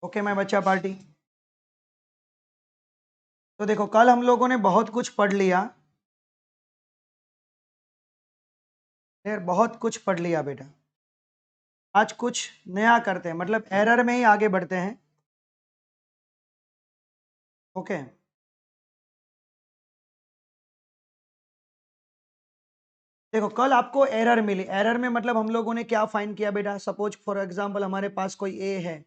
Okay मैं बच्चा party. तो देखो कल हम लोगों ने बहुत कुछ पढ़ लिया यार, बहुत कुछ पढ़ लिया बेटा। आज कुछ नया करते हैं, मतलब एरर में ही आगे बढ़ते हैं। ओके देखो कल आपको एरर मिली। एरर में मतलब हम लोगों ने क्या फाइंड किया बेटा। सपोज फॉर एग्जांपल हमारे पास कोई ए है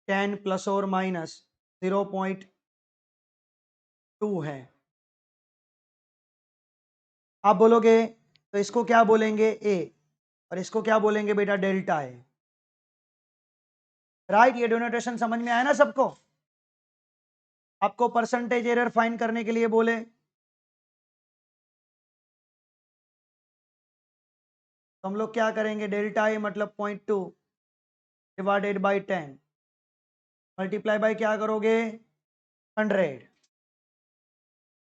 10 प्लस और माइनस 0.2 है। आप बोलोगे तो इसको क्या बोलेंगे ए, और इसको क्या बोलेंगे बेटा डेल्टा ए। राइट, ये डिनोटेशन समझ में आया ना सबको। आपको परसेंटेज एरर फाइंड करने के लिए बोले तो हम लोग क्या करेंगे, डेल्टा ए मतलब 0.2 डिवाइडेड बाई 10 मल्टीप्लाई बाई क्या करोगे 100,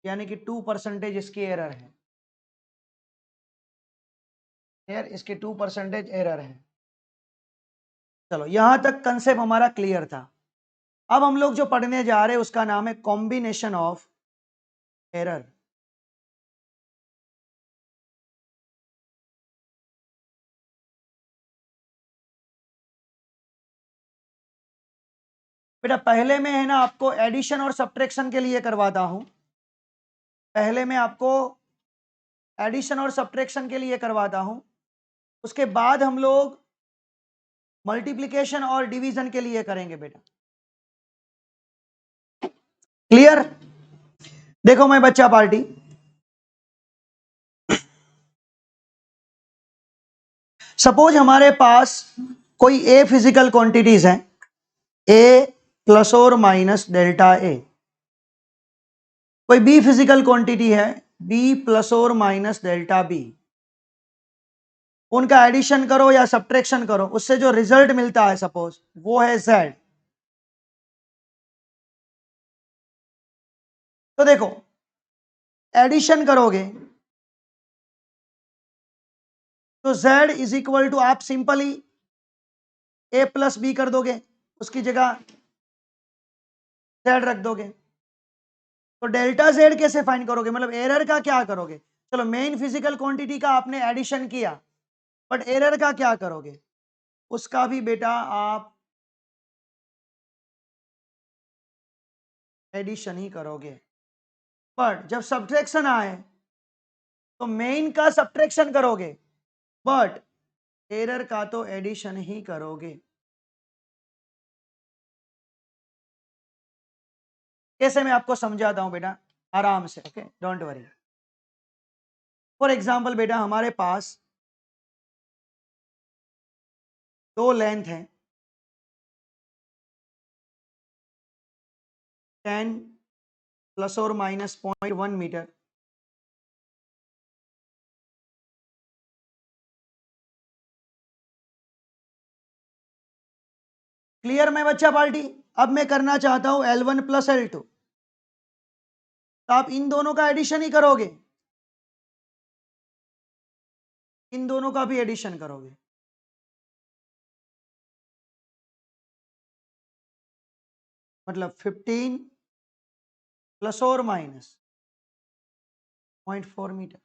यानी कि 2% इसकी एरर है यार, इसके 2% एरर है। चलो यहां तक कंसेप्ट हमारा क्लियर था। अब हम लोग जो पढ़ने जा रहे हैं उसका नाम है कॉम्बिनेशन ऑफ एरर। बेटा पहले में है ना आपको एडिशन और सब्ट्रैक्शन के लिए करवाता हूं। पहले मैं आपको एडिशन और सब्ट्रैक्शन के लिए करवाता हूं, उसके बाद हम लोग मल्टीप्लिकेशन और डिवीजन के लिए करेंगे बेटा। क्लियर। देखो मैं बच्चा पार्टी, सपोज हमारे पास कोई ए फिजिकल क्वांटिटीज है, ए प्लस और माइनस डेल्टा ए। कोई बी फिजिकल क्वांटिटी है, बी प्लस और माइनस डेल्टा बी। उनका एडिशन करो या सब्ट्रैक्शन करो, उससे जो रिजल्ट मिलता है सपोज वो है जेड। तो देखो एडिशन करोगे तो z इज इक्वल टू, आप सिंपली a प्लस बी कर दोगे, उसकी जगह z रख दोगे। तो डेल्टा z कैसे फाइंड करोगे, मतलब एरर का क्या करोगे। चलो मेन फिजिकल क्वांटिटी का आपने एडिशन किया, बट एरर का क्या करोगे, उसका भी बेटा आप एडिशन ही करोगे। बट जब सब्ट्रैक्शन आए तो मेन का सब्ट्रैक्शन करोगे, बट एरर का तो एडिशन ही करोगे। कैसे मैं आपको समझाता हूं बेटा, आराम से, okay don't worry. For example बेटा हमारे पास दो लेंथ है 10 प्लस और माइनस 0.1 मीटर। क्लियर मैं बच्चा पार्टी। अब मैं करना चाहता हूं L1 प्लस L2, तो आप इन दोनों का एडिशन ही करोगे, इन दोनों का भी एडिशन करोगे। मतलब 15 प्लस और माइनस 0.4 मीटर।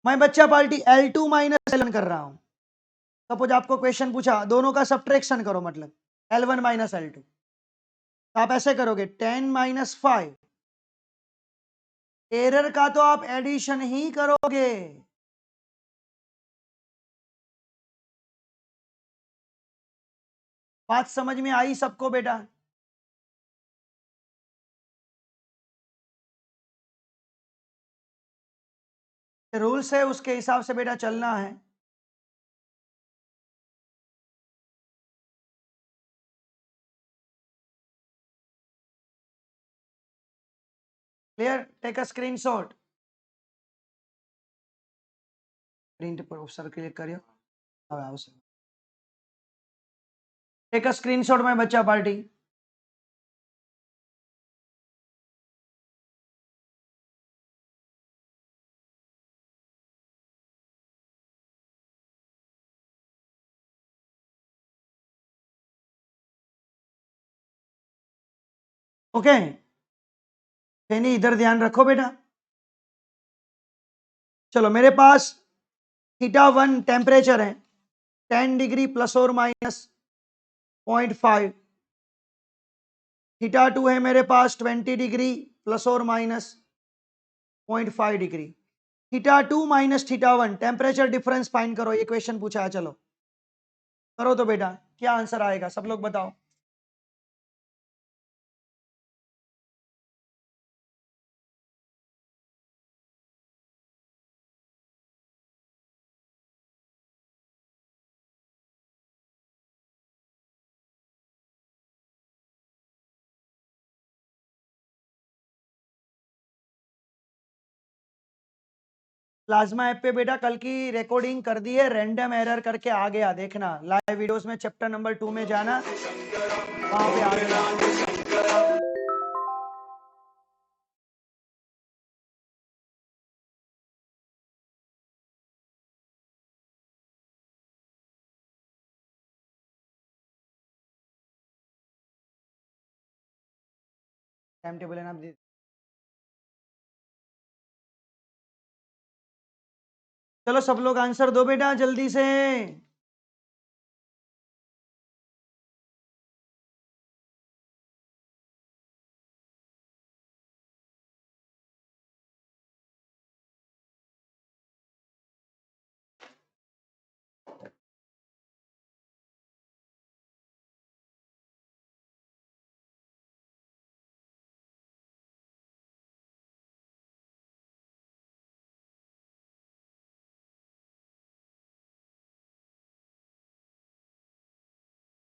मैं बच्चा पार्टी L2 माइनस L1 कर रहा हूं। सपोज आपको क्वेश्चन पूछा दोनों का सब्ट्रैक्शन करो, मतलब L1 माइनस L2, तो आप ऐसे करोगे 10 माइनस 5। एरर का तो आप एडिशन ही करोगे। बात समझ में आई सबको बेटा। रूल्स है उसके हिसाब से बेटा चलना है। Clear, take a screenshot, print पर सर क्लिक करियो। હવે આવશે। टेक अ स्क्रीनशॉट में बच्चा पार्टी। ओके, नहीं इधर ध्यान रखो बेटा। चलो मेरे पास θ1 टेम्परेचर है 10 डिग्री प्लस और माइनस 0.5, θ2 है मेरे पास 20 डिग्री प्लस और minus 0.5 degree. θ2 minus θ1 temperature difference find करो, ये क्वेश्चन पूछा है। चलो करो तो बेटा, क्या आंसर आएगा सब लोग बताओ। प्लाज्मा ऐप पे बेटा कल की रिकॉर्डिंग कर दी है, रैंडम एरर करके आ गया, देखना लाइव वीडियोस में चैप्टर नंबर 2 में जाना, वहां पे आ गया। टाइम टेबल है ना, चलो सब लोग आंसर दो बेटा जल्दी से।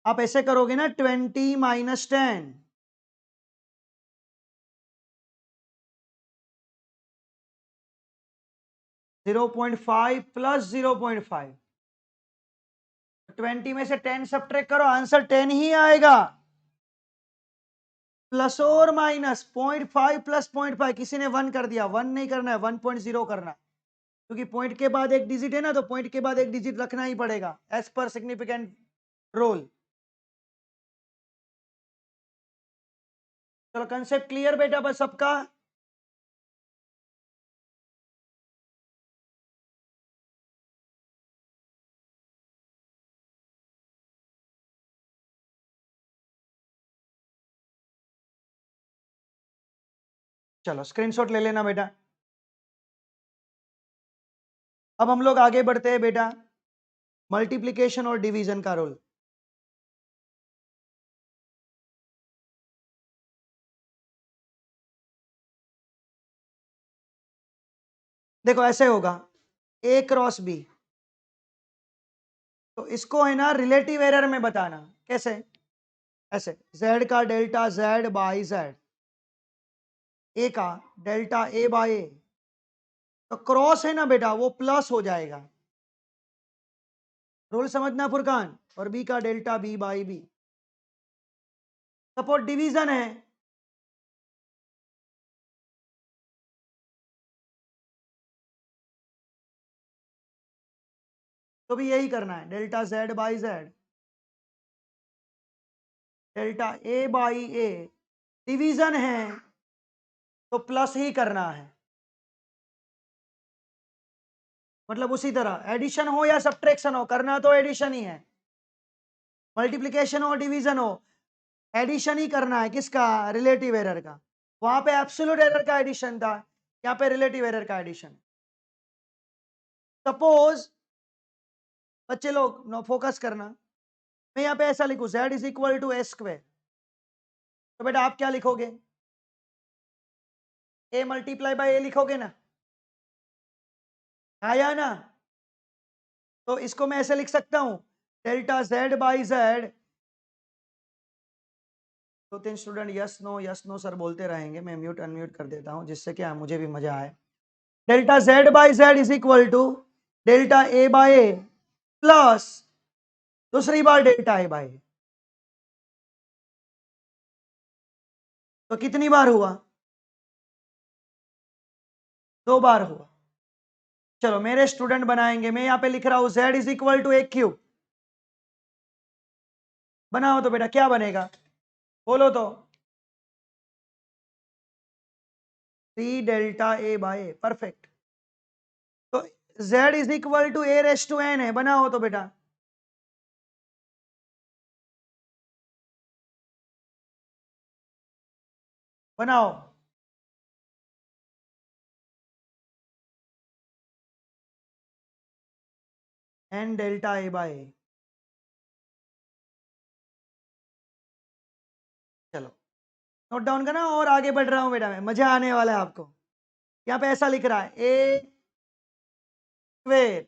आप ऐसे करोगे ना 20 माइनस 10, 0.5 प्लस 0.5, 20 में से 10 सब्ट्रैक्ट करो, आंसर 10 ही आएगा। प्लस और माइनस 0.5 प्लस 0.5, किसी ने 1 कर दिया, 1 नहीं करना है, 1.0 करना है, क्योंकि पॉइंट के बाद एक डिजिट है ना, तो पॉइंट के बाद एक डिजिट रखना ही पड़ेगा एज पर सिग्निफिकेंट रोल। चलो कंसेप्ट क्लियर बेटा बस सबका। चलो स्क्रीनशॉट ले लेना बेटा। अब हम लोग आगे बढ़ते हैं बेटा, मल्टीप्लिकेशन और डिवीजन का रोल। देखो ऐसे होगा, ए क्रॉस बी, तो इसको है ना रिलेटिव एरर में बताना। कैसे? ऐसे z का डेल्टा z बाई z, ए का डेल्टा ए बाई ए, तो क्रॉस है ना बेटा वो प्लस हो जाएगा, रोल समझना फुरकान, और बी का delta B by B. Suppose division है, तो भी यही करना है, delta z by z, delta A by A. Division है तो प्लस ही करना है, मतलब उसी तरह एडिशन हो या सब्ट्रैक्शन हो, करना तो एडिशन ही है। मल्टीप्लिकेशन हो डिवीजन हो, एडिशन ही करना है, किसका? रिलेटिव एरर का। वहां पे एब्सोल्यूट एरर का एडिशन था, यहाँ पे रिलेटिव एरर का एडिशन। सपोज बच्चे लोग नो फोकस करना, मैं यहाँ पे ऐसा लिखूं z is equal to A square, तो बेटा आप क्या लिखोगे? a मल्टीप्लाई बाई ए लिखोगे ना, आया ना? तो इसको मैं ऐसे लिख सकता हूं, डेल्टा z बाई z। दो तीन स्टूडेंट यस नो सर बोलते रहेंगे, मैं म्यूट अनम्यूट कर देता हूं जिससे क्या मुझे भी मजा आए। Delta z by z is equal to delta A by A plus दूसरी बार डेल्टा ए बाई ए। तो कितनी बार हुआ? 2 बार हुआ। चलो मेरे स्टूडेंट बनाएंगे, मैं यहाँ पे लिख रहा हूं z is equal to A cube. बनाओ तो बेटा क्या बनेगा, बोलो तो। 3 delta A by A, perfect. तो z is equal to A raise to N है, बनाओ तो बेटा। बनाओ। N delta A by A. चलो नोट डाउन करना, और आगे बढ़ रहा हूं बेटा मैं, मजा आने वाला है आपको। यहाँ पे ऐसा लिख रहा है ए स्क्वेर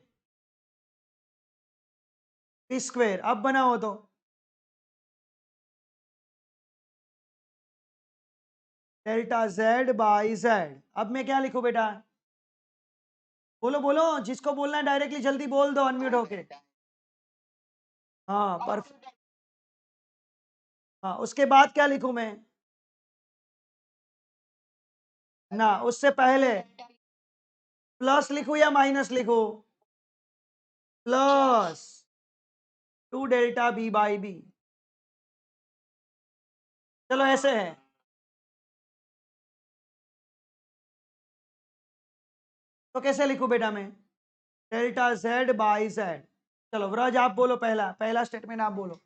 बी स्क्वेर, अब बनाओ तो। डेल्टा जेड बाई जेड, अब मैं क्या लिखूं बेटा? बोलो बोलो, जिसको बोलना है डायरेक्टली जल्दी बोल दो अनम्यूट होके। हाँ परफेक्ट। हाँ उसके बाद क्या लिखूं मैं? ना उससे पहले प्लस लिखूं या माइनस लिखूं? Plus 2 delta B by B. चलो ऐसे है, तो कैसे लिखूं बेटा मैं? Delta Z by Z. चलो व्रज आप बोलो, पहला पहला स्टेटमेंट आप बोलो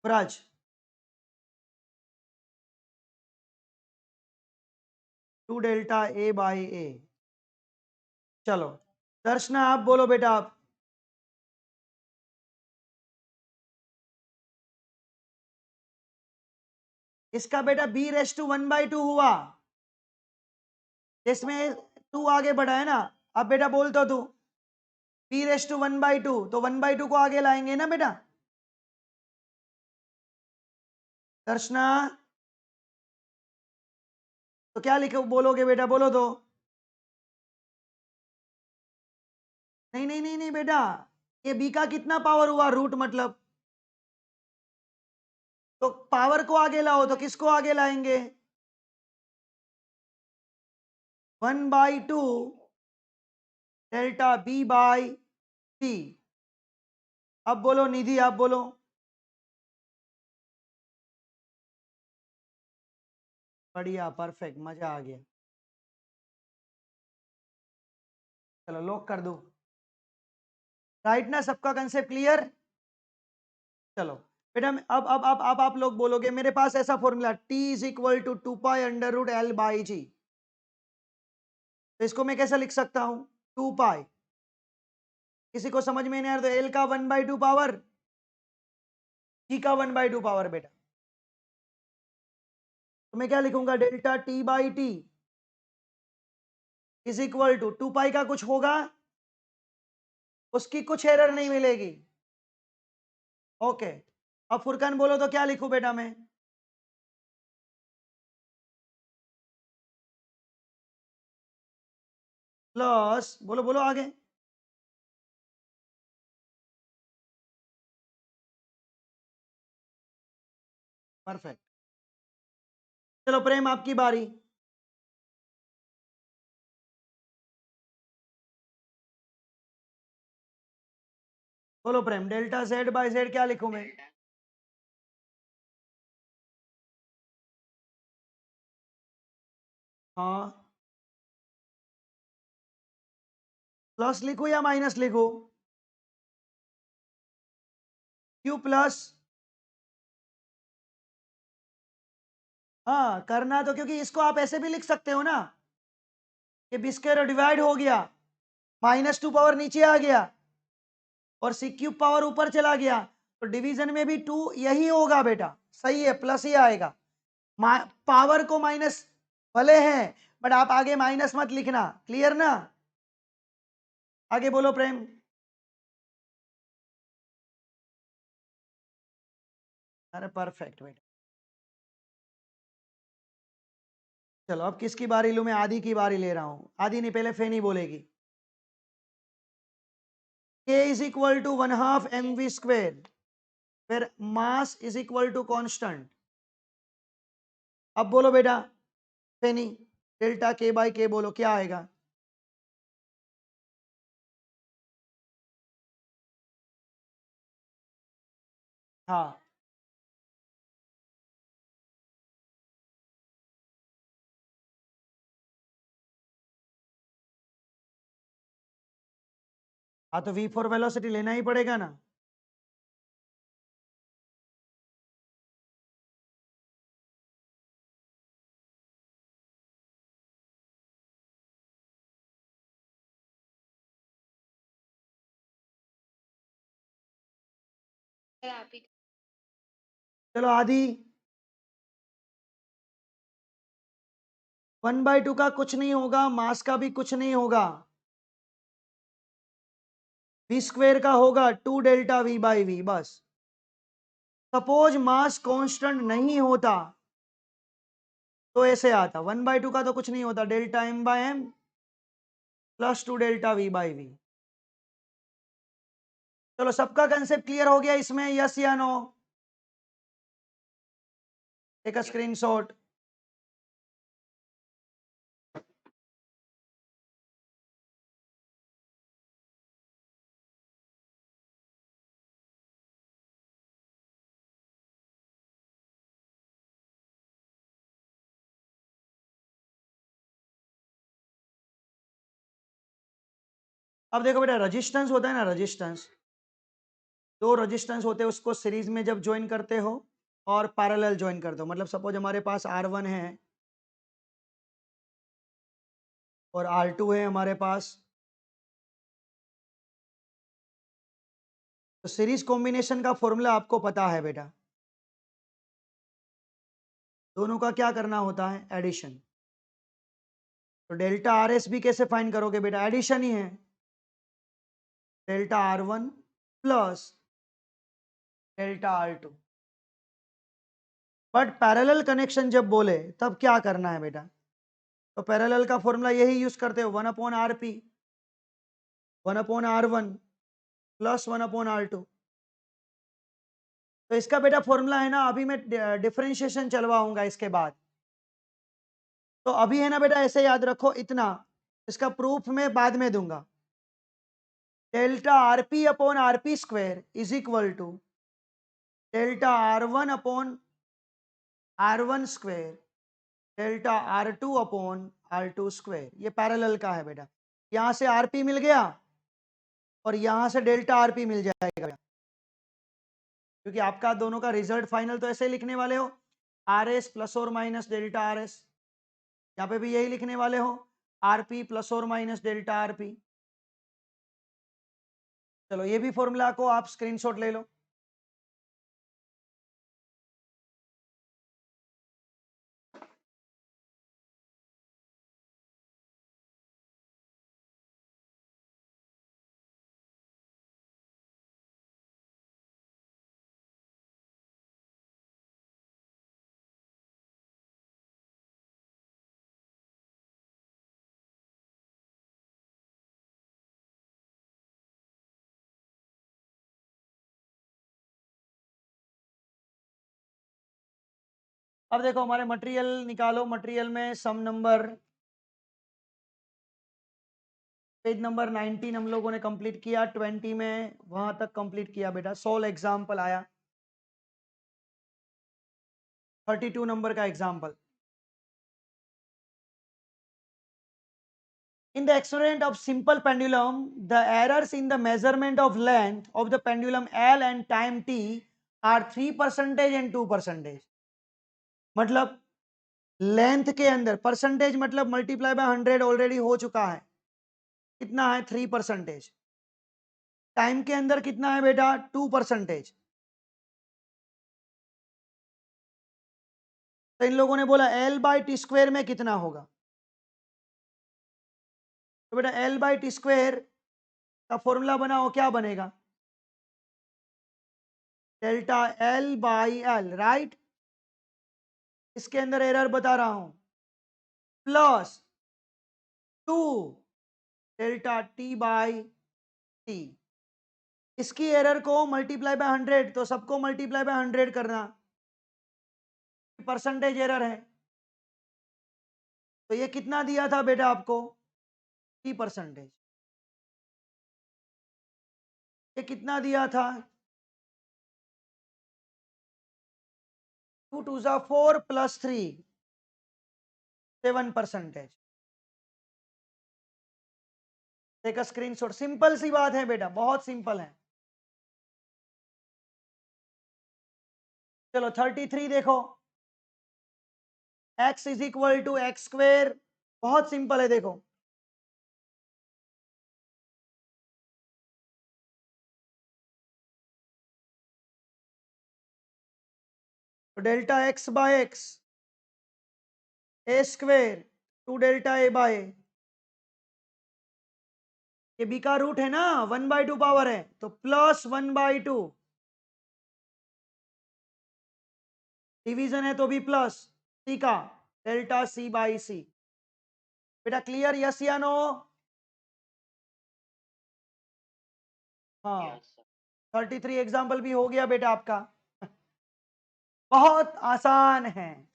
Vraj. Two delta A by A. चलो दर्शना आप बोलो बेटा आप। इसका बेटा बी रेस टू 1/2 हुआ, जिसमें 2 आगे बढ़ा है ना। अब बेटा बोल तो तू, बी रेस टू 1/2, तो 1/2 को आगे लाएंगे ना बेटा। दर्शना तो क्या लिखो बोलोगे बेटा, बोलो तो। नहीं नहीं नहीं नहीं बेटा, ये बी का कितना पावर हुआ, रूट मतलब। तो पावर को आगे लाओ, तो किसको आगे लाएंगे? 1/2 डेल्टा बी बाई सी। अब बोलो निधि, आप बोलो। बढ़िया परफेक्ट, मजा आ गया। चलो लॉक कर दो। राइट ना, सबका कंसेप्ट क्लियर? चलो बेटा अब आप लोग बोलोगे, मेरे पास ऐसा formula t is equal to 2 pi under root L by G. तो इसको मैं कैसे लिख सकता हूं? 2 पाई। किसी को समझ में नहीं आ रहा तो L का 1/2 पावर, G का 1/2 पावर बेटा। तो मैं क्या लिखूंगा? Delta t by T is equal to 2 pi का कुछ होगा, उसकी कुछ एरर नहीं मिलेगी। ओके, अब फुरकान बोलो तो क्या लिखूं बेटा मैं? प्लस, बोलो बोलो आगे। परफेक्ट। चलो प्रेम आपकी बारी। बोलो प्रेम, डेल्टा जेड बाई जेड क्या लिखूं मैं? हाँ, प्लस लिखूं या माइनस लिखूं? Q plus. हाँ करना तो, क्योंकि इसको आप ऐसे भी लिख सकते हो ना, कि बी स्क्वायर डिवाइड हो गया, -2 पावर नीचे आ गया और सी क्यूब पावर ऊपर चला गया, तो डिवीजन में भी 2 यही होगा बेटा। सही है, प्लस ही आएगा। पावर को माइनस भले हैं, बट आप आगे माइनस मत लिखना, क्लियर ना? आगे बोलो प्रेम। अरे परफेक्ट बेटा। चलो अब किसकी बारी लूं मैं? आदि की बारी ले रहा हूं। आदि नहीं, पहले फेनी बोलेगी। k is equal to 1/2 mv² फिर mass is equal to constant. अब बोलो बेटा फेनी, डेल्टा k बाई के बोलो क्या आएगा? हाँ हाँ तो v4 वेलोसिटी लेना ही पड़ेगा ना। चलो आदि 1/2 का कुछ नहीं होगा, मास का भी कुछ नहीं होगा, v स्क्वेयर का होगा 2 डेल्टा v बाई वी बस। सपोज मास कांस्टेंट नहीं होता तो ऐसे आता 1/2 का तो कुछ नहीं होता, delta m by M plus 2 delta v by V. चलो सबका कंसेप्ट क्लियर हो गया इसमें, यस या नो? Take a screenshot. अब देखो बेटा, रेजिस्टेंस होता है ना, रेजिस्टेंस, दो रेजिस्टेंस होते हैं, उसको सीरीज में जब ज्वाइन करते हो और पैरेलल ज्वाइन करते हो, मतलब सपोज हमारे पास R1 है और R2 है हमारे पास, तो सीरीज कॉम्बिनेशन का फॉर्मूला आपको पता है बेटा, दोनों का क्या करना होता है, एडिशन। तो डेल्टा आर एस भी कैसे फाइंड करोगे बेटा, एडिशन ही है, delta R1 plus delta R2। But parallel connection जब बोले तब क्या करना है बेटा, तो पैरेलल का फॉर्मूला यही यूज करते हो, 1/RP 1/R1 प्लस 1/R2। तो इसका बेटा फॉर्मूला है ना, अभी मैं डिफरेंशिएशन चलवाऊंगा इसके बाद, तो अभी है ना बेटा ऐसे याद रखो इतना, इसका प्रूफ मैं बाद में दूंगा। Delta RP upon RP square is equal to delta R1 square delta R2 upon R2 square, ये पैरेलल का है बेटा। यहां से आरपी मिल गया और यहां से डेल्टा आरपी मिल जाएगा, क्योंकि आपका दोनों का रिजल्ट फाइनल तो ऐसे लिखने वाले हो, आर एस प्लस और माइनस डेल्टा आर एस, यहाँ पे भी यही लिखने वाले हो, आरपी प्लस और माइनस डेल्टा आरपी। चलो ये भी फॉर्मूला को आप स्क्रीनशॉट ले लो। अब देखो हमारे मटेरियल निकालो, मटेरियल में सम नंबर पेज नंबर 19 हम लोगों ने कंप्लीट किया, 20 में वहां तक कंप्लीट किया बेटा, 16 एग्जाम्पल आया, 32 नंबर का example. In the experiment of simple pendulum, the errors in the measurement of length of the pendulum L and time t are 3% and 2%। मतलब लेंथ के अंदर परसेंटेज, मतलब मल्टीप्लाई बाय 100 ऑलरेडी हो चुका है, कितना है 3%। टाइम के अंदर कितना है बेटा 2%। तो इन लोगों ने बोला L बाई टी स्क्वेयर में कितना होगा, तो बेटा L बाई टी स्क्वेयर का फॉर्मूला बनाओ, क्या बनेगा, delta L by L, right, इसके अंदर एरर बता रहा हूं, plus 2 delta T by T. इसकी एरर को मल्टीप्लाई बाय 100, तो सबको मल्टीप्लाई बाय 100 करना, परसेंटेज एरर है, तो ये कितना दिया था बेटा आपको 3%। ये कितना दिया था 2 2 जा 4 plus 3 7%। Take a screenshot, simple सी बात है बेटा, बहुत सिंपल है। चलो 33 देखो, x is equal to X square, बहुत सिंपल है देखो। तो delta x by X A square to delta A by, ये बी का रूट है ना, 1/2 पावर है, तो प्लस 1/2, डिवीजन है तो भी प्लस, सी का डेल्टा सी बाई सी। बेटा क्लियर, यस या नो? हाँ, 33 एग्जाम्पल भी हो गया बेटा आपका। बहुत आसान है।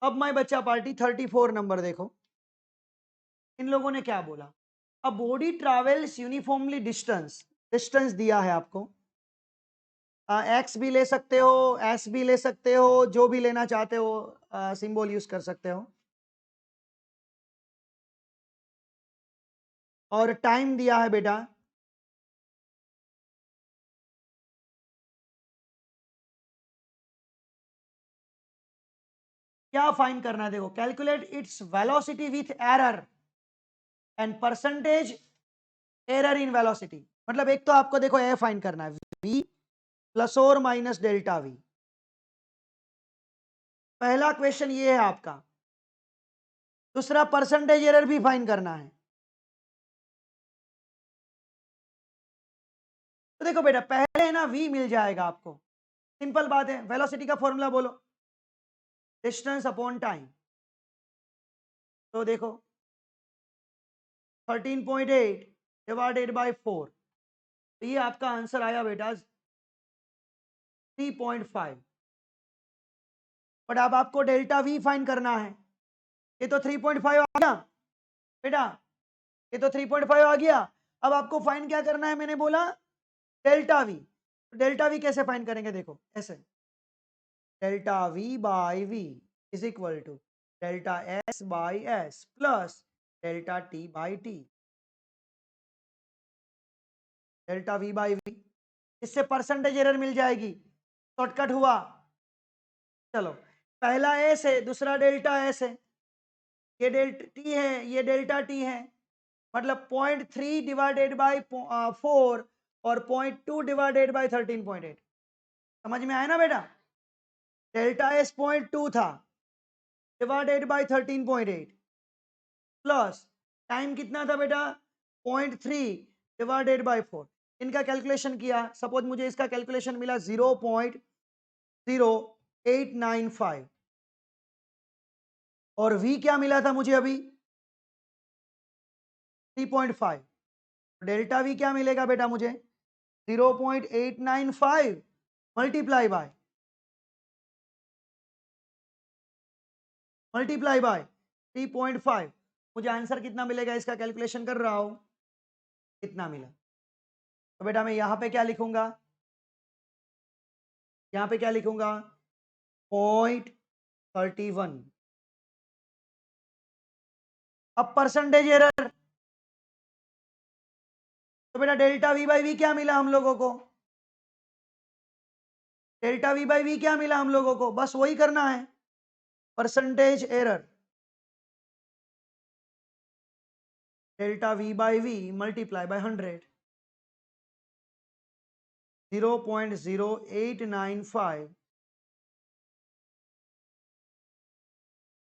अब मैं बच्चा पार्टी 34 नंबर देखो, इन लोगों ने क्या बोला। A body travels uniformly distance, distance दिया है आपको, एक्स भी ले सकते हो, एस भी ले सकते हो, जो भी लेना चाहते हो सिंबल यूज कर सकते हो, और टाइम दिया है बेटा, क्या फाइंड करना है देखो, calculate its velocity with error and percentage error in velocity. मतलब एक तो आपको देखो ए फाइंड करना है, वी प्लस और माइनस डेल्टा वी, पहला क्वेश्चन ये है आपका। दूसरा परसेंटेज एरर भी फाइंड करना है। तो देखो बेटा पहले ना वी मिल जाएगा आपको, सिंपल बात है, वेलोसिटी का फॉर्मूला बोलो, डिस्टेंस अपॉन टाइम। तो देखो 13.8 डिवाइडेड बाय 4, तो ये आपका आंसर आया बेटा 3.5। बट अब आपको डेल्टा वी फाइंड करना है, ये तो 3.5 आ गया बेटा, ये तो 3.5 आ गया। अब आपको फाइंड क्या करना है, मैंने बोला डेल्टा वी। डेल्टा वी कैसे फाइंड करेंगे देखो, ऐसे delta V by V is equal to delta S by S plus delta T by T, delta V by V, इससे परसेंटेज एरर मिल जाएगी, शॉर्टकट हुआ। चलो पहला एस है, दूसरा डेल्टा एस है, ये डेल्टा टी है, ये डेल्टा टी है, मतलब 0.3 डिवाइडेड बाई 4 और 0.2 डिवाइडेड बाई 13.8। समझ में आया ना बेटा, डेल्टा एस 0.2 था डिवाइडेड बाई 13.8 प्लस टाइम कितना था बेटा 0.3 डिवाइडेड बाई 4। इनका कैलकुलेशन किया, सपोज मुझे इसका कैलकुलेशन मिला 0.0895 और v क्या मिला था मुझे अभी 3.5, डेल्टा v क्या मिलेगा बेटा मुझे 0.895 मल्टीप्लाई बाय 3.5, मुझे आंसर कितना मिलेगा, इसका कैलकुलेशन कर रहा हूं, कितना मिला। तो बेटा मैं यहां पे क्या लिखूंगा, यहां पे क्या लिखूंगा 0.31। अब परसेंटेज एरर, तो बेटा डेल्टा वी बाई वी क्या मिला हम लोगों को, डेल्टा वी बाई वी क्या मिला हम लोगों को, बस वही करना है, percentage error delta V by V multiply by 100, 0.0895,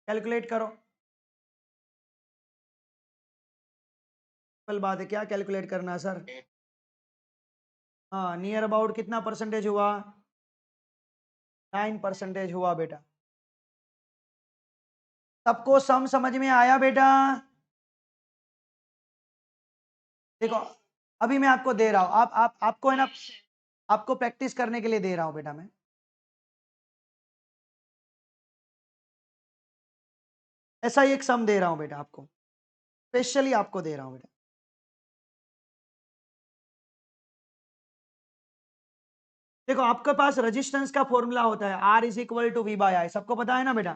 calculate करो। कल बात है, क्या कैलकुलेट करना है सर, हाँ नियर अबाउट कितना परसेंटेज हुआ, 9% हुआ बेटा। सबको सम समझ में आया बेटा? देखो अभी मैं आपको दे रहा हूं, आप आपको है ना, आपको प्रैक्टिस करने के लिए दे रहा हूं बेटा मैं। ऐसा ही एक सम दे रहा हूं बेटा आपको, स्पेशली आपको दे रहा हूं बेटा। देखो आपके पास रेजिस्टेंस का फॉर्मूला होता है R is equal to V by I, सबको पता है ना बेटा।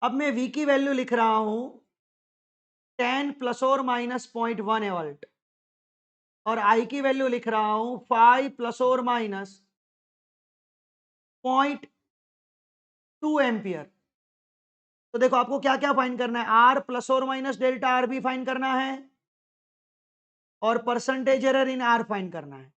अब मैं V की वैल्यू लिख रहा हूं 10 प्लस और माइनस 0.1 वोल्ट, और I की वैल्यू लिख रहा हूं 5 प्लस और माइनस 0.2 एम्पियर। तो देखो आपको क्या क्या फाइंड करना है, R प्लस और माइनस डेल्टा आर भी फाइंड करना है, और percentage error in R find करना है।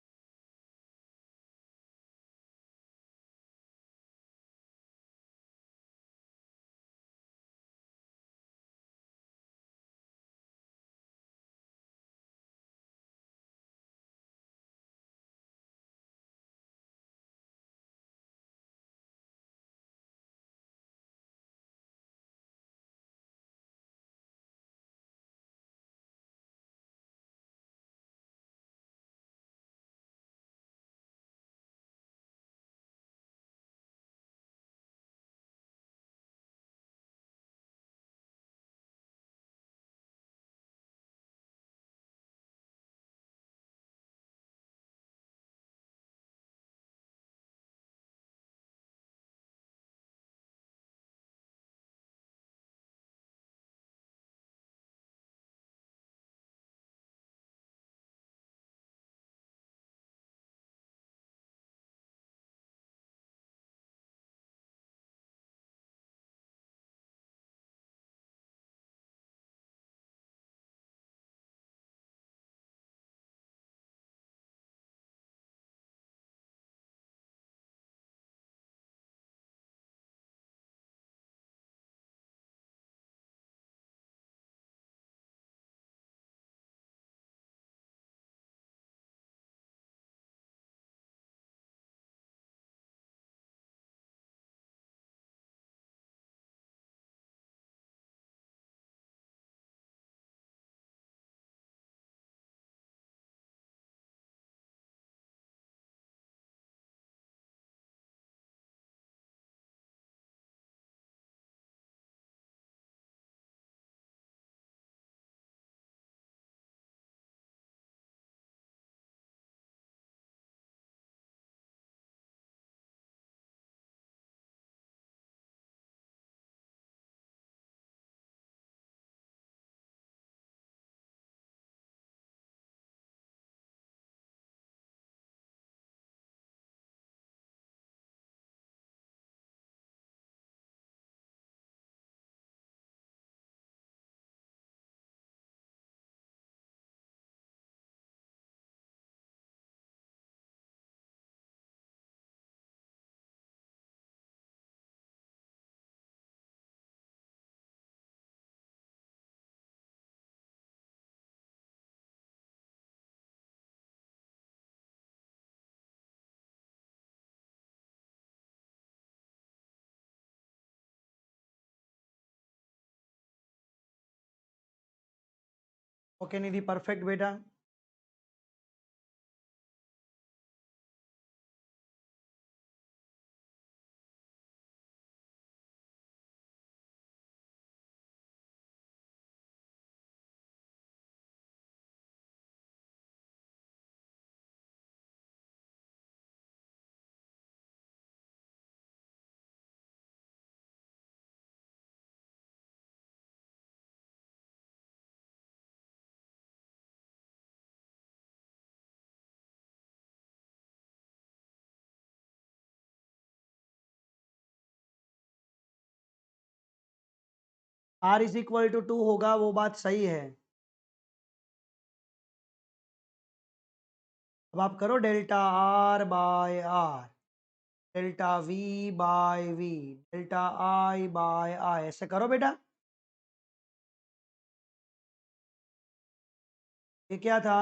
ओके निधि, परफेक्ट बेटा। R इज इक्वल टू 2 होगा, वो बात सही है। अब आप करो delta R by R, delta V by V, delta I by I, ऐसे करो बेटा। ये क्या था?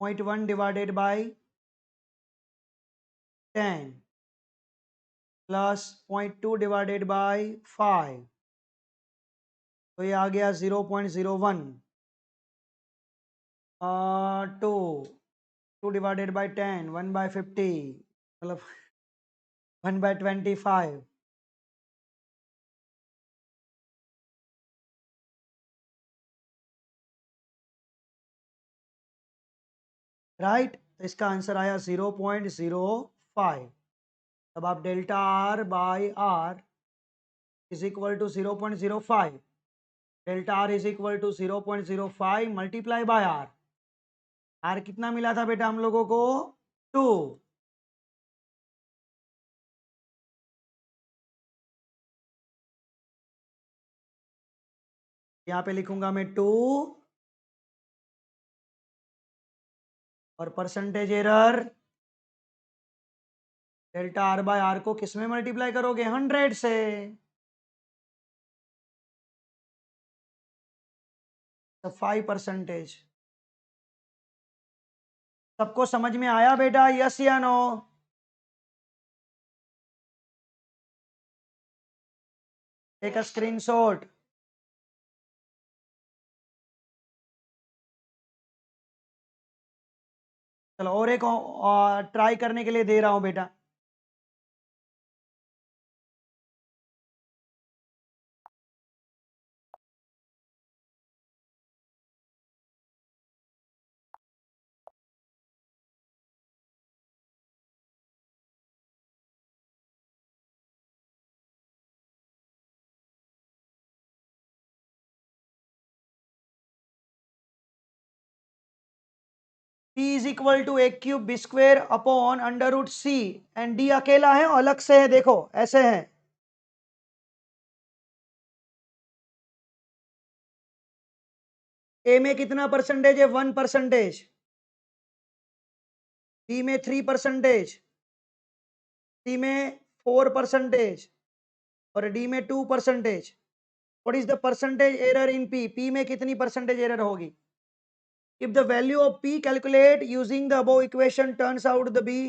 0.1 divided by 10 plus 0.2 divided by 5, तो ये आ गया 0.01 2 2 divided by 10, 1 by 50, मतलब 1 by 25, राइट। तो इसका आंसर आया 0.05। तब आप delta R by R is equal to 0.05, delta R is equal to 0.05 multiply by R. R कितना मिला था बेटा हम लोगों को? 2। यहाँ पे लिखूंगा मैं 2 और percentage error delta R by R को किस में मल्टीप्लाई करोगे? 100 से। तो 5%। सबको समझ में आया बेटा? यस या नो? Take a screenshot. चलो और एक ट्राई करने के लिए दे रहा हूं बेटा। P is equal to A cube B square upon under root C, and D अकेला है और अलग से है, देखो ऐसे है। ए में कितना परसेंटेज है? 1%। बी में 3%, सी में 4% और डी में 2%। What is the percentage error in P? P में कितनी परसेंटेज एरर होगी? If the value of P calculate using the above equation turns out the be.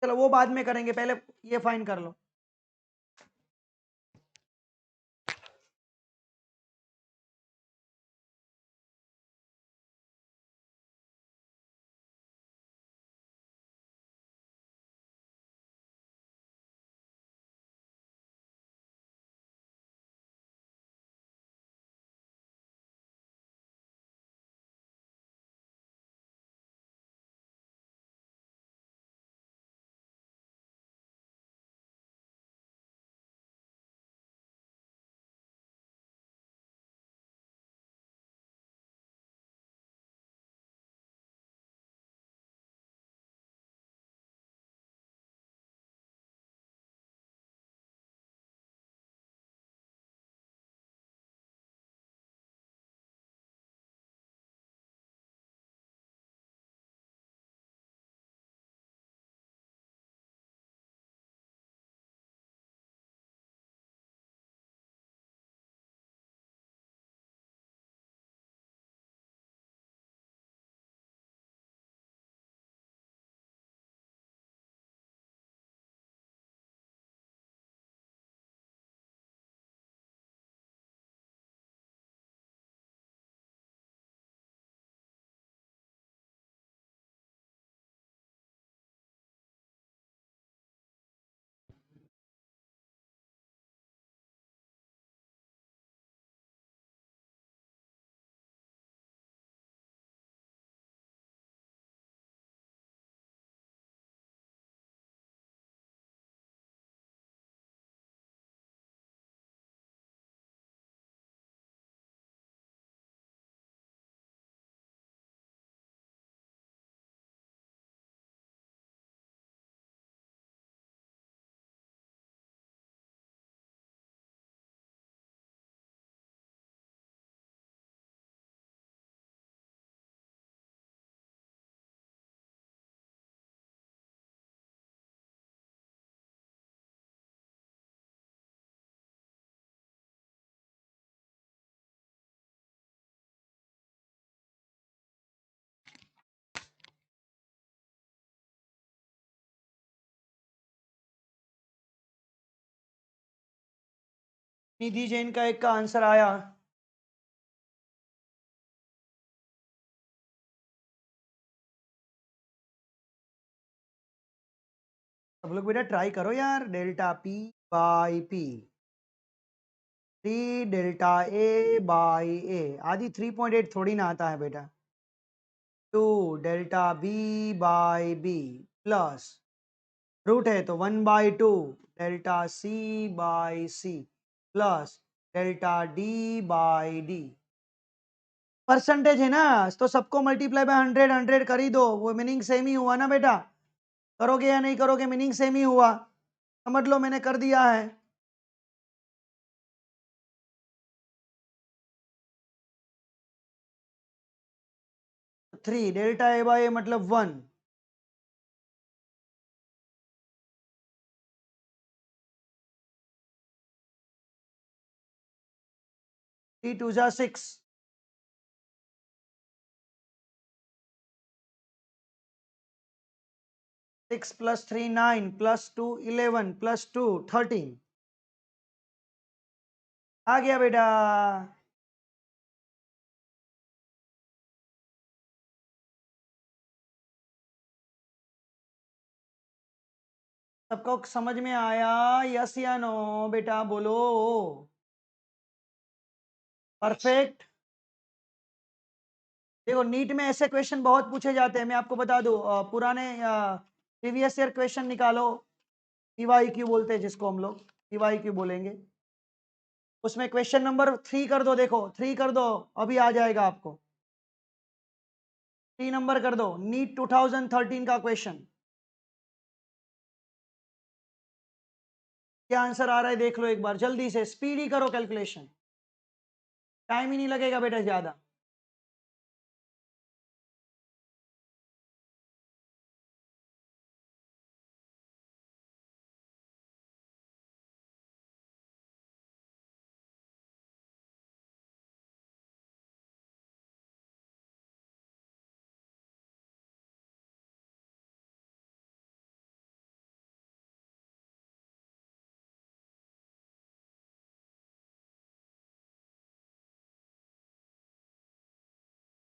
चलो वो बाद में करेंगे, पहले ये फाइन कर लो। निधि जैन का एक का आंसर आया। सब लोग बेटा ट्राई करो यार। Delta P by P, 3 delta A by A, आदि 3.8 थोड़ी ना आता है बेटा। 2 delta B by B plus root है तो 1/2 delta C by C plus delta D by D. Percentage है ना, तो सबको मल्टीप्लाई बाय 100 100 कर ही दो, वो मीनिंग सेम ही हुआ ना बेटा। करोगे या नहीं करोगे, मीनिंग सेम ही हुआ। समझ लो मैंने कर दिया है। थ्री डेल्टा ए बाई ए मतलब 1, थ्री टू जा 6, 6 प्लस 3 9 प्लस 2 11 प्लस 2 13 आ गया बेटा। सबको समझ में आया, यस या नो बेटा बोलो। परफेक्ट। देखो नीट में ऐसे क्वेश्चन बहुत पूछे जाते हैं, मैं आपको बता दूं, पुराने प्रीवियस ईयर क्वेश्चन निकालो, पीवाईक्यू बोलते हैं जिसको हम लोग, पीवाईक्यू बोलेंगे। उसमें क्वेश्चन नंबर 3 कर दो, देखो 3 कर दो, अभी आ जाएगा आपको। 3 नंबर कर दो, नीट 2013 का क्वेश्चन। क्या आंसर आ रहा है देख लो एक बार, जल्दी से स्पीड ही करो कैलकुलेशन, टाइम ही नहीं लगेगा बेटा ज्यादा।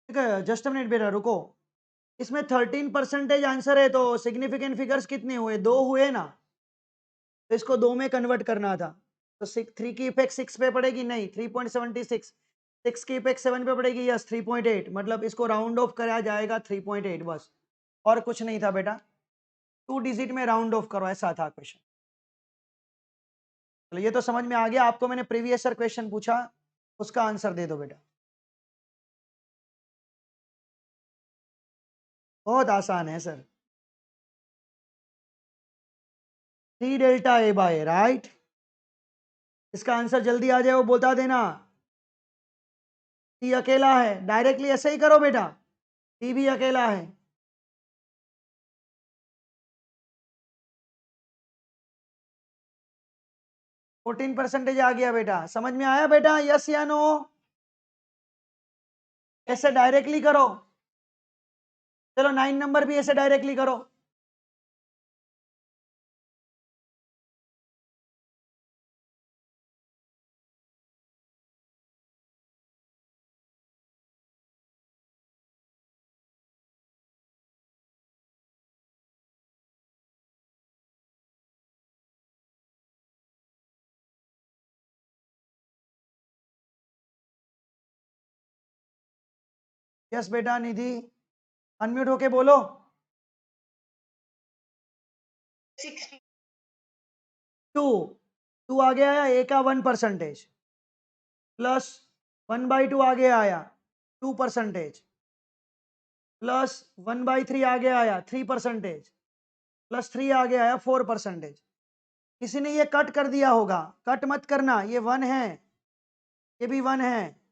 ठीक है, जस्ट मिनट बेटा रुको। इसमें 13% आंसर है, तो सिग्निफिकेंट फिगर्स कितने हुए, 2 हुए ना, तो इसको 2 में कन्वर्ट करना था। तो 3 की इफेक्ट 6 पे पड़ेगी, नहीं 3.76, 6 की इफेक्ट 7 पे पड़ेगी, यस 3.8, मतलब इसको राउंड ऑफ करा जाएगा 3.8 बस, और कुछ नहीं था बेटा। 2 डिजिट में राउंड ऑफ करो, ऐसा था क्वेश्चन। चलो ये तो समझ में आ गया आपको, मैंने प्रीवियस ईयर क्वेश्चन पूछा, उसका आंसर दे दो बेटा। बहुत आसान है sir. 3 delta A bye, right. इसका आंसर जल्दी आ जाए वो बता देना। टी अकेला है, डायरेक्टली ऐसे ही करो बेटा, टी भी अकेला है। 14% आ गया बेटा, समझ में आया बेटा, यस या नो। ऐसे डायरेक्टली करो। चलो 9 नंबर भी ऐसे डायरेक्टली करो। यस बेटा निधि, अनम्यूट होके बोलो। 2, 2 आगे आया, ए का 1% प्लस 1/2 आगे आया 2% प्लस 1/3 आगे आया 3% प्लस 3 आगे आया 4%। किसी ने ये कट कर दिया होगा, कट मत करना, ये 1 है, ये भी 1 है।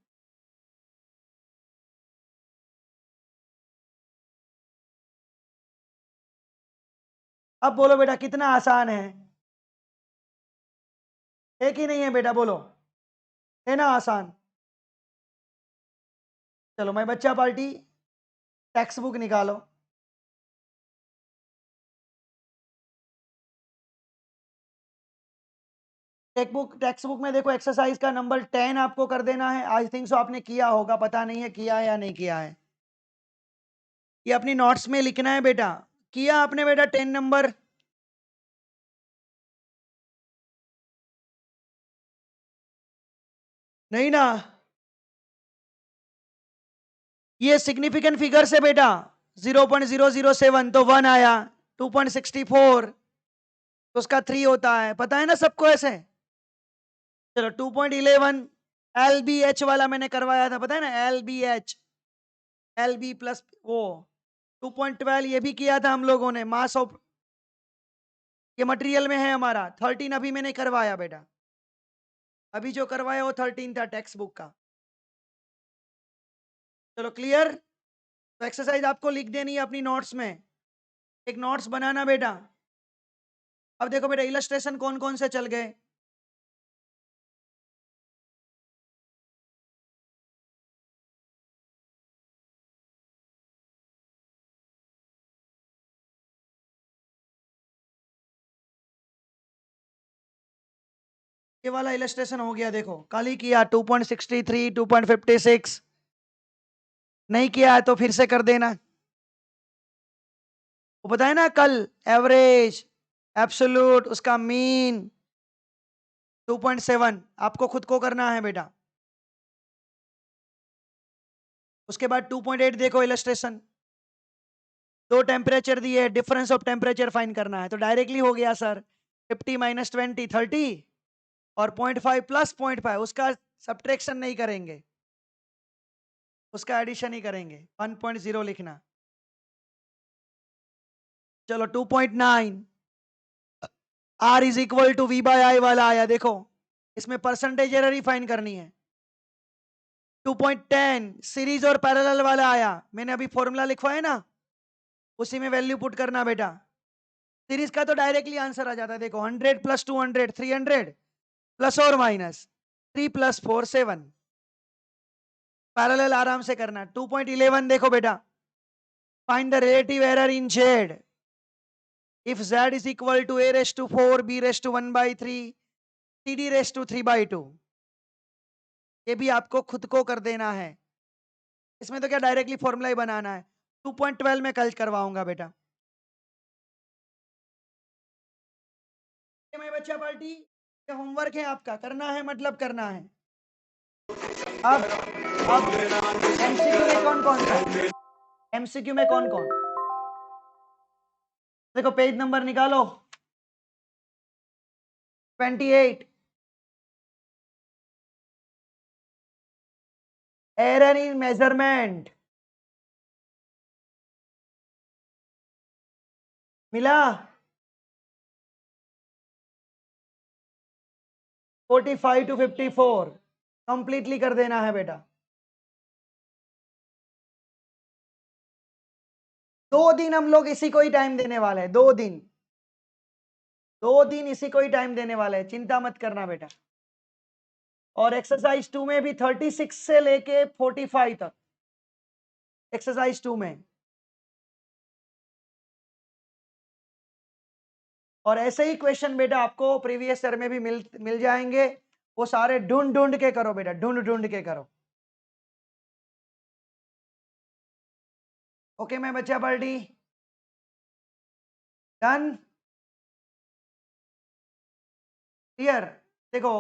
अब बोलो बेटा कितना आसान है, एक ही नहीं है बेटा, बोलो है ना आसान। चलो मैं बच्चा पार्टी, टेक्स्ट बुक निकालो। टेक्स्ट बुक में देखो एक्सरसाइज का नंबर 10 आपको कर देना है। आई थिंक सो आपने किया होगा, पता नहीं है किया है या नहीं किया है, ये अपनी नोट्स में लिखना है बेटा। किया आपने बेटा 10 नंबर? नहीं ना, ये सिग्निफिकेंट फिगर से बेटा 0.007 तो 1 आया, 2.64 तो उसका 3 होता है, पता है ना सबको ऐसे। चलो 2.11 LBH वाला मैंने करवाया था, पता है ना, LBH LB प्लस वो 2.12 ये भी किया था हम लोगों ने, मास ऑफ, ये मटेरियल में है हमारा। 13 अभी मैंने करवाया बेटा, अभी जो करवाया वो 13 था टेक्स्ट बुक का। चलो क्लियर। तो एक्सरसाइज आपको लिख देनी है अपनी नोट्स में, एक नोट्स बनाना बेटा। अब देखो बेटा इलस्ट्रेशन कौन कौन से चल गए। ये वाला इलस्ट्रेशन हो गया, देखो कल ही किया 2.63 2.56, नहीं किया है तो फिर से कर देना। वो बताया ना कल, एवरेज एब्सोल्यूट उसका मीन 2.7 आपको खुद को करना है बेटा। उसके बाद 2.8 देखो इलस्ट्रेशन, दो टेम्परेचर दिए, डिफरेंस ऑफ टेम्परेचर फाइंड करना है, तो डायरेक्टली हो गया सर 50 माइनस 20 30 और 0.5 प्लस 0.5, उसका सब्ट्रैक्शन नहीं करेंगे, उसका एडिशन ही करेंगे, 1.0 लिखना। चलो 2.9 R is equal to V by I वाला आया, देखो इसमें परसेंटेज एरर ही फाइंड करनी है। 2.10 सीरीज और पैरेलल वाला आया, मैंने अभी फॉर्मूला लिखवाया ना, उसी में वैल्यू पुट करना बेटा। सीरीज का तो डायरेक्टली आंसर आ जाता है, देखो 100 प्लस 200 300 प्लस और माइनस 3 प्लस 4 7, पैरेलल आराम से करना। 2.11 देखो बेटा, find the relative error in Z if z is equal to a raised to 4 b raised to 1 by 3 cd raised to 3 by 2, ये भी आपको खुद को कर देना है। इसमें तो क्या डायरेक्टली फॉर्मूला ही बनाना है। 2.12 में कल करवाऊंगा बेटा। मैं बच्चा पार्टी, ये होमवर्क है आपका, करना है मतलब करना है। अब एमसीक्यू में कौन कौन सा, एमसीक्यू में कौन कौन, देखो पेज नंबर निकालो 28, एरर इन मेजरमेंट मिला 45 to 54, कंप्लीटली कर देना है बेटा। 2 दिन हम लोग इसी को ही टाइम देने वाले हैं, 2 दिन, 2 दिन इसी को ही टाइम देने वाले हैं, चिंता मत करना बेटा। और एक्सरसाइज 2 में भी 36 से लेके 45 तक, एक्सरसाइज 2 में। और ऐसे ही क्वेश्चन बेटा आपको प्रीवियस ईयर में भी मिल जाएंगे, वो सारे ढूंढ ढूंढ के करो बेटा, ढूंढ ढूंढ के करो। ओके मैं बच्चा पार्टी डन, क्लियर। देखो